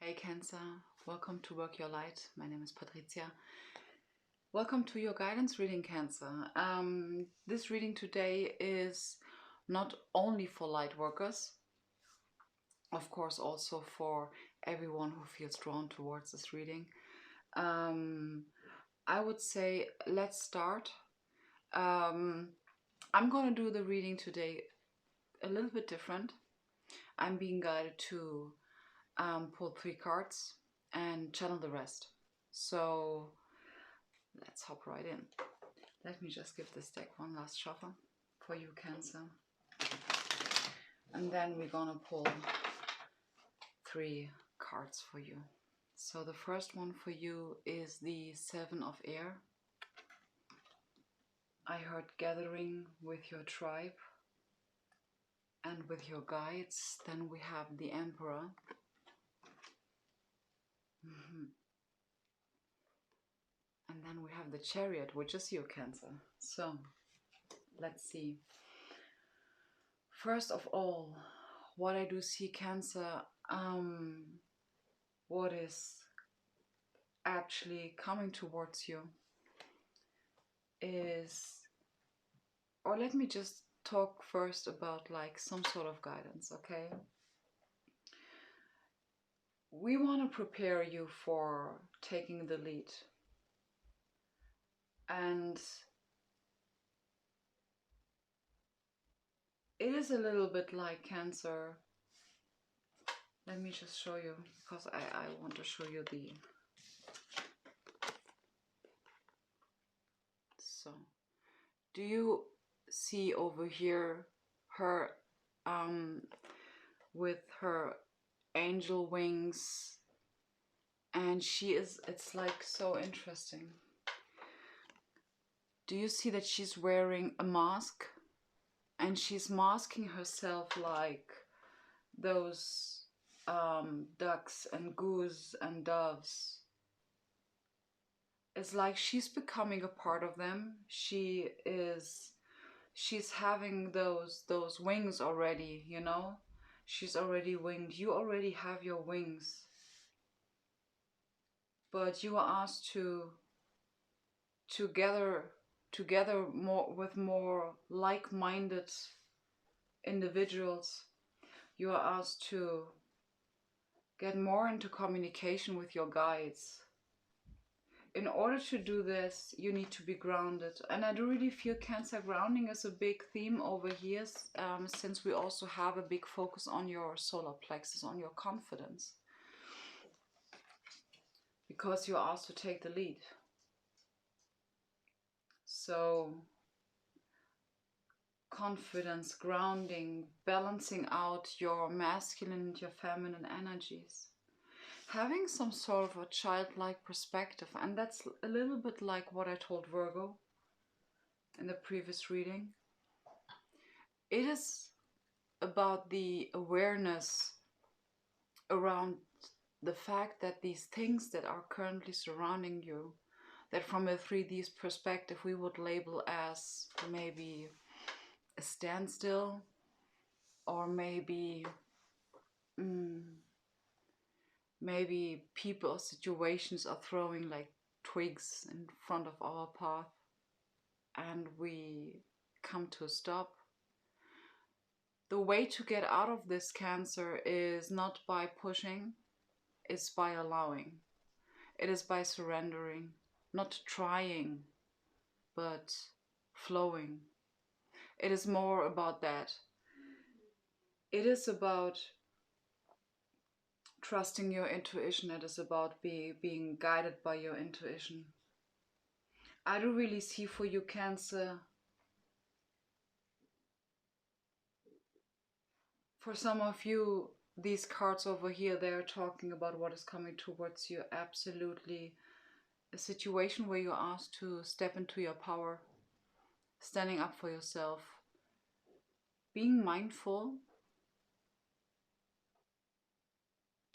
Hey Cancer, welcome to Work Your Light. My name is Patricia. Welcome to your guidance reading, Cancer. This reading today is not only for light workers, of course also for everyone who feels drawn towards this reading. I would say let's start. I'm going to do the reading today a little bit different. I'm being guided to pull 3 cards and channel the rest. So let's hop right in. Let me just give this deck one last shuffle for you, Cancer. And then we're gonna pull 3 cards for you. So the first one for you is the 7 of Air. I heard gathering with your tribe and with your guides. Then we have the Emperor. And then we have the Chariot, which is you, Cancer. So let's see. First of all, what I do see, Cancer, what is actually coming towards you is, or let me just talk first about like some sort of guidance, okay? We want to prepare you for taking the lead. And it is a little bit like, Cancer. Let me just show you, because I want to show you the... So, do you see over here her with her angel wings? And she is, it's like so interesting. Do you see that she's wearing a mask? And she's masking herself like those ducks and goose and doves. It's like she's becoming a part of them. She's having those wings already, you know? She's already winged. You already have your wings. But you are asked to together more with more like-minded individuals. You are asked to get more into communication with your guides. In order to do this, you need to be grounded. And I do really feel, Cancer, grounding is a big theme over here, since we also have a big focus on your solar plexus, on your confidence. Because you're asked to take the lead. So, confidence, grounding, balancing out your masculine and your feminine energies. Having some sort of a childlike perspective, and that's a little bit like what I told Virgo in the previous reading. It is about the awareness around the fact that these things that are currently surrounding you, that from a 3D perspective we would label as maybe a standstill, or maybe maybe people or situations are throwing like twigs in front of our path and we come to a stop. The way to get out of this, Cancer, is not by pushing, it's by allowing. It is by surrendering, not trying, but flowing. It is more about that. It is about trusting your intuition. It is about being guided by your intuition. I do really see for you, Cancer, for some of you, these cards over here, they're talking about what is coming towards you. Absolutely a situation where you're asked to step into your power, standing up for yourself, being mindful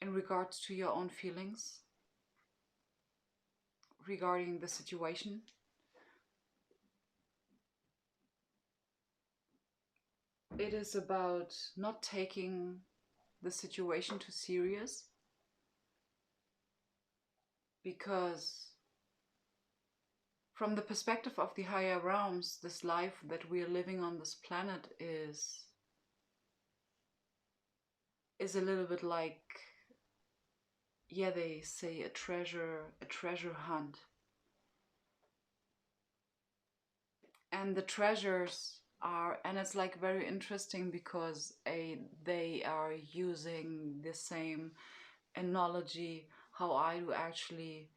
in regards to your own feelings regarding the situation. It is about not taking the situation too serious, because from the perspective of the higher realms, this life that we are living on this planet is a little bit like, yeah, they say a treasure hunt. And the treasures are, and it's like very interesting because they are using the same analogy how I do actually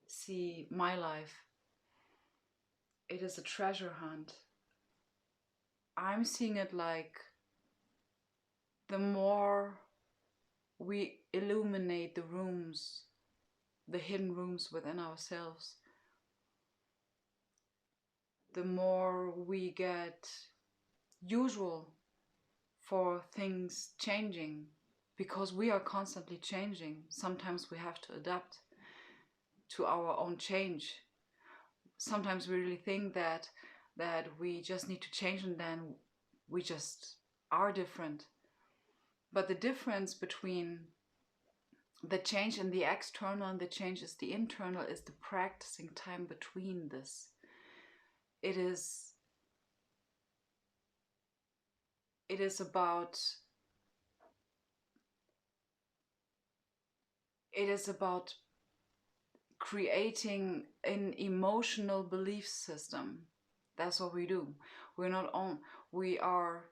see my life. It is a treasure hunt. I'm seeing it like the more we illuminate the rooms, the hidden rooms within ourselves, the more we get usual for things changing, because we are constantly changing. Sometimes we have to adapt to our own change. Sometimes we really think that we just need to change and then we just are different. But the difference between the change in the external and the change is the internal is the practicing time between this. It is about creating an emotional belief system. That's what we do. We are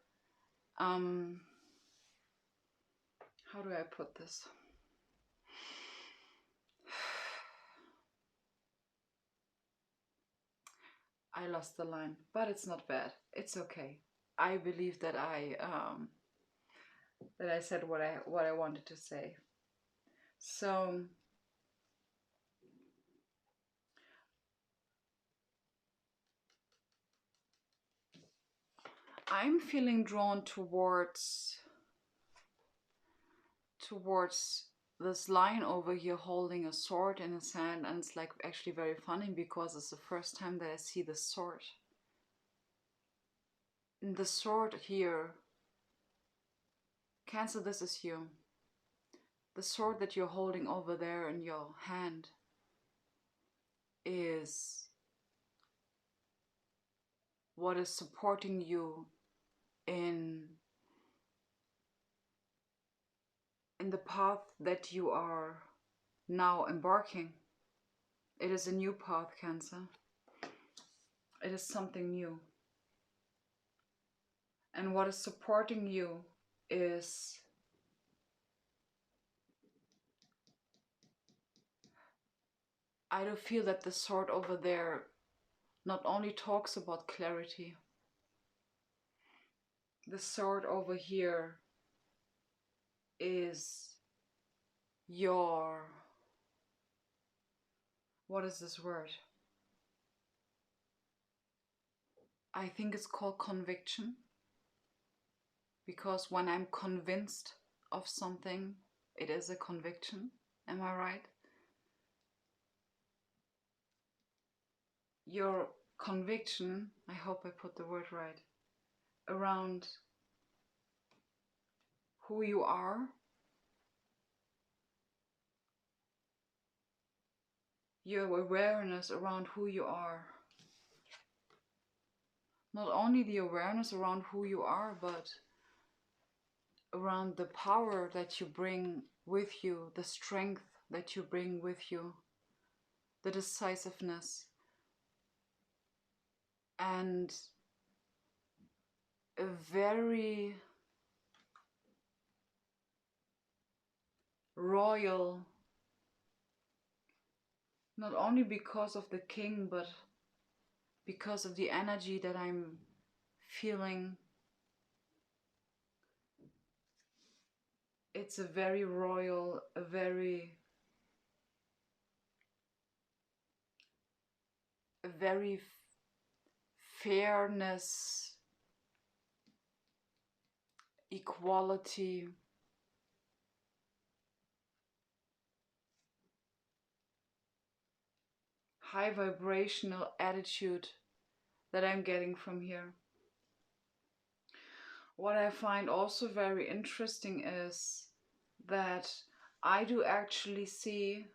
how do I put this? I lost the line, but it's not bad. It's okay. I believe that I said what I wanted to say. So I'm feeling drawn towards this lion over here holding a sword in his hand, and it's like actually very funny because it's the first time that I see the sword. And the sword here, Cancer, this is you. The sword that you're holding over there in your hand is what is supporting you in the path that you are now embarking. It is a new path, Cancer. It is something new. And what is supporting you is I do feel that the sword over there not only talks about clarity. The sword over here is your, what is this word? I think it's called conviction. Because when I'm convinced of something, it is a conviction. Am I right? Your conviction, I hope I put the word right, around who you are, your awareness around who you are. Not only the awareness around who you are, but around the power that you bring with you, the strength that you bring with you, the decisiveness, and a very royal, not only because of the king, but because of the energy that I'm feeling. It's a very royal, a very fairness, equality, high vibrational attitude that I'm getting from here. What I find also very interesting is that I do actually see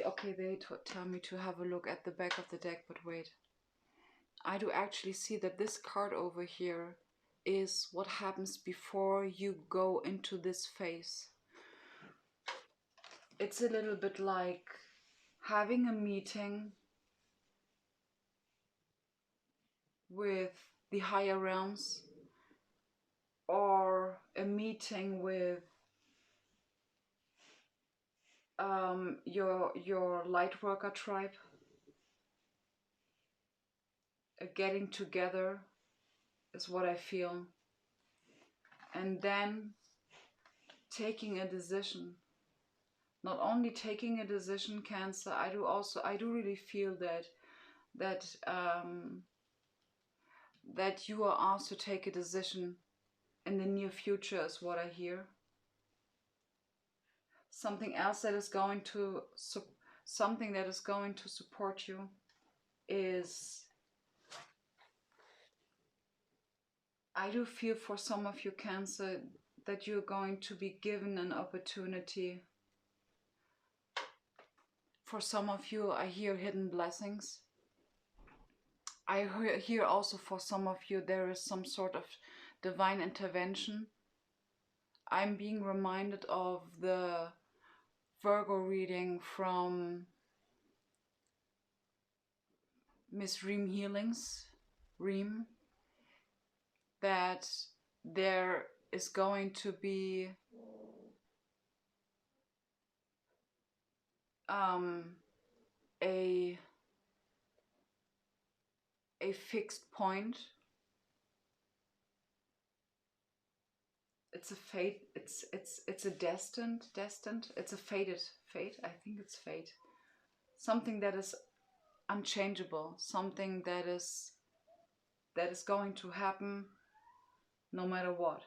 okay, they tell me to have a look at the back of the deck, but wait. I do actually see that this card over here is what happens before you go into this phase. It's a little bit like having a meeting with the higher realms, or a meeting with your Lightworker tribe, a getting together is what I feel, and then taking a decision. Not only taking a decision, Cancer, I do really feel that that you are asked to take a decision in the near future is what I hear. Something else that is going to support you is, I do feel for some of you, Cancer, that you're going to be given an opportunity. For some of you, I hear hidden blessings. I hear also for some of you there is some sort of divine intervention. I'm being reminded of the Virgo reading from Miss Reem Healings, Reem, that there is going to be a fixed point. It's a fate. It's a destined. It's a fated fate. I think it's fate. Something that is unchangeable. Something that is going to happen no matter what.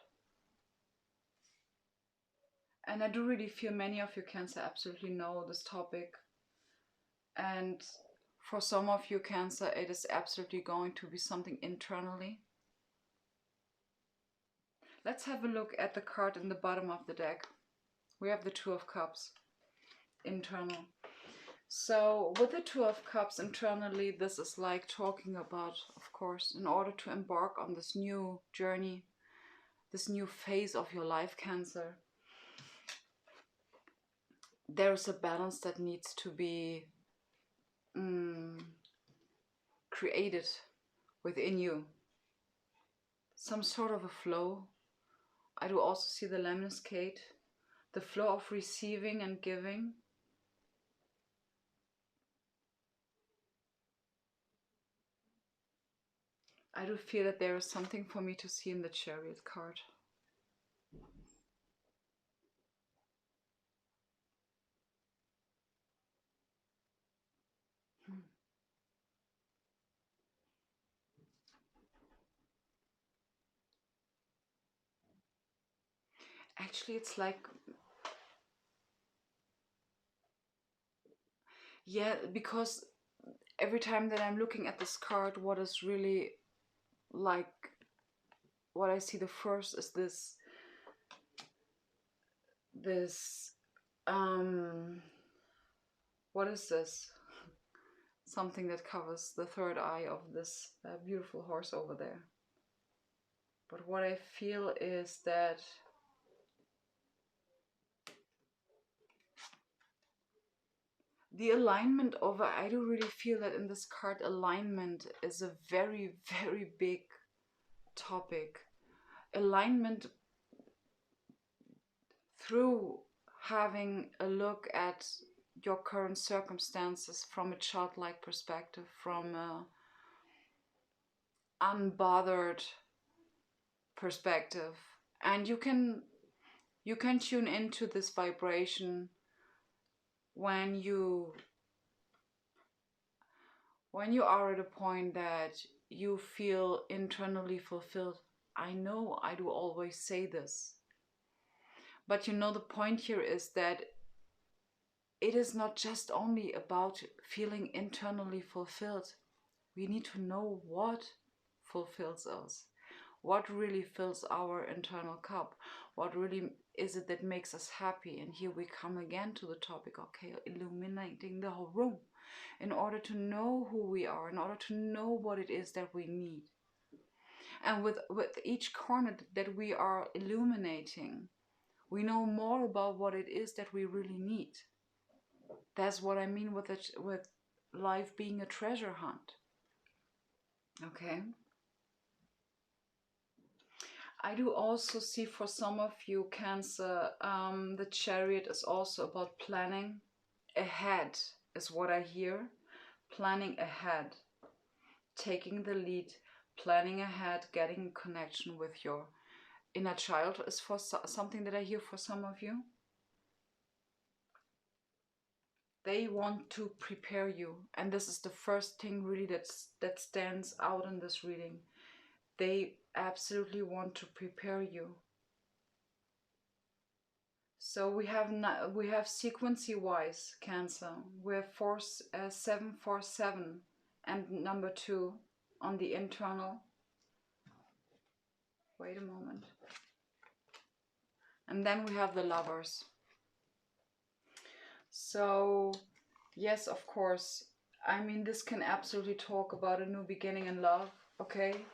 And I do really feel many of you, Cancer, absolutely know this topic. And for some of you, Cancer, it is absolutely going to be something internally. Let's have a look at the card in the bottom of the deck. We have the Two of Cups, internal. So with the Two of Cups internally, this is like talking about, of course, in order to embark on this new journey, this new phase of your life, Cancer, there is a balance that needs to be created within you. Some sort of a flow. I do also see the lemniscate, the flow of receiving and giving. I do feel that there is something for me to see in the Chariot card. Actually, it's like, yeah, because every time that I'm looking at this card, what is really like, what I see the first is this what is this? Something that covers the third eye of this beautiful horse over there. But what I feel is that the alignment over, I do really feel that in this card, alignment is a very, very big topic. Alignment through having a look at your current circumstances from a childlike perspective, from a unbothered perspective. And you can tune into this vibration when you are at a point that you feel internally fulfilled. I know I do always say this, but you know, the point here is that it is not just only about feeling internally fulfilled. We need to know what fulfills us, what really fills our internal cup, what really is it that makes us happy. And here we come again to the topic, okay, illuminating the whole room in order to know who we are, in order to know what it is that we need. And with each corner that we are illuminating, we know more about what it is that we really need. That's what I mean with it, with life being a treasure hunt. Okay. I do also see for some of you, Cancer, the Chariot is also about planning ahead, is what I hear. Planning ahead, taking the lead, planning ahead, getting in connection with your inner child is for something that I hear for some of you. They want to prepare you, and this is the first thing really that stands out in this reading. They absolutely want to prepare you. So we have sequency wise, Cancer. We have 747 and number 2 on the internal. Wait a moment. And then we have the Lovers. So yes, of course. I mean, this can absolutely talk about a new beginning in love, okay?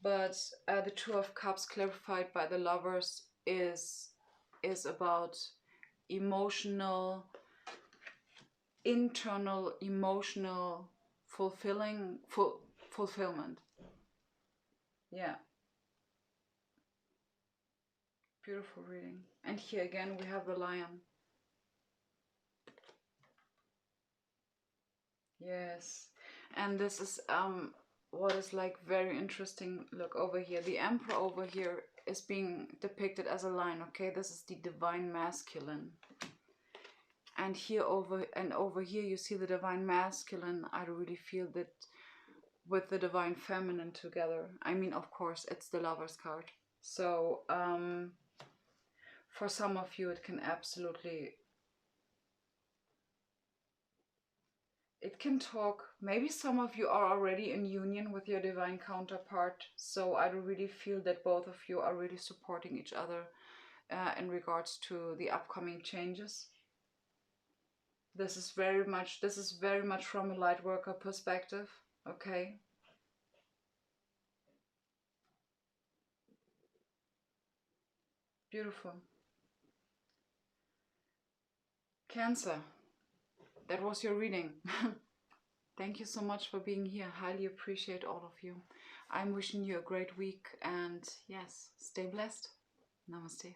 But the Two of Cups clarified by the Lovers is about emotional, internal emotional fulfillment. Yeah. Beautiful reading. And here again we have the Lion. Yes. And this is what is like very interesting. Look over here. The Emperor over here is being depicted as a lion, okay? This is the divine masculine. And here over here you see the divine masculine. I really feel that with the divine feminine together. I mean, of course, it's the Lover's card. So for some of you it can absolutely, it can talk, maybe some of you are already in union with your divine counterpart. So I do really feel that both of you are really supporting each other in regards to the upcoming changes. This is very much from a Lightworker perspective, okay? Beautiful. Cancer, that was your reading. Thank you so much for being here. Highly appreciate all of you. I'm wishing you a great week, and yes, stay blessed. Namaste.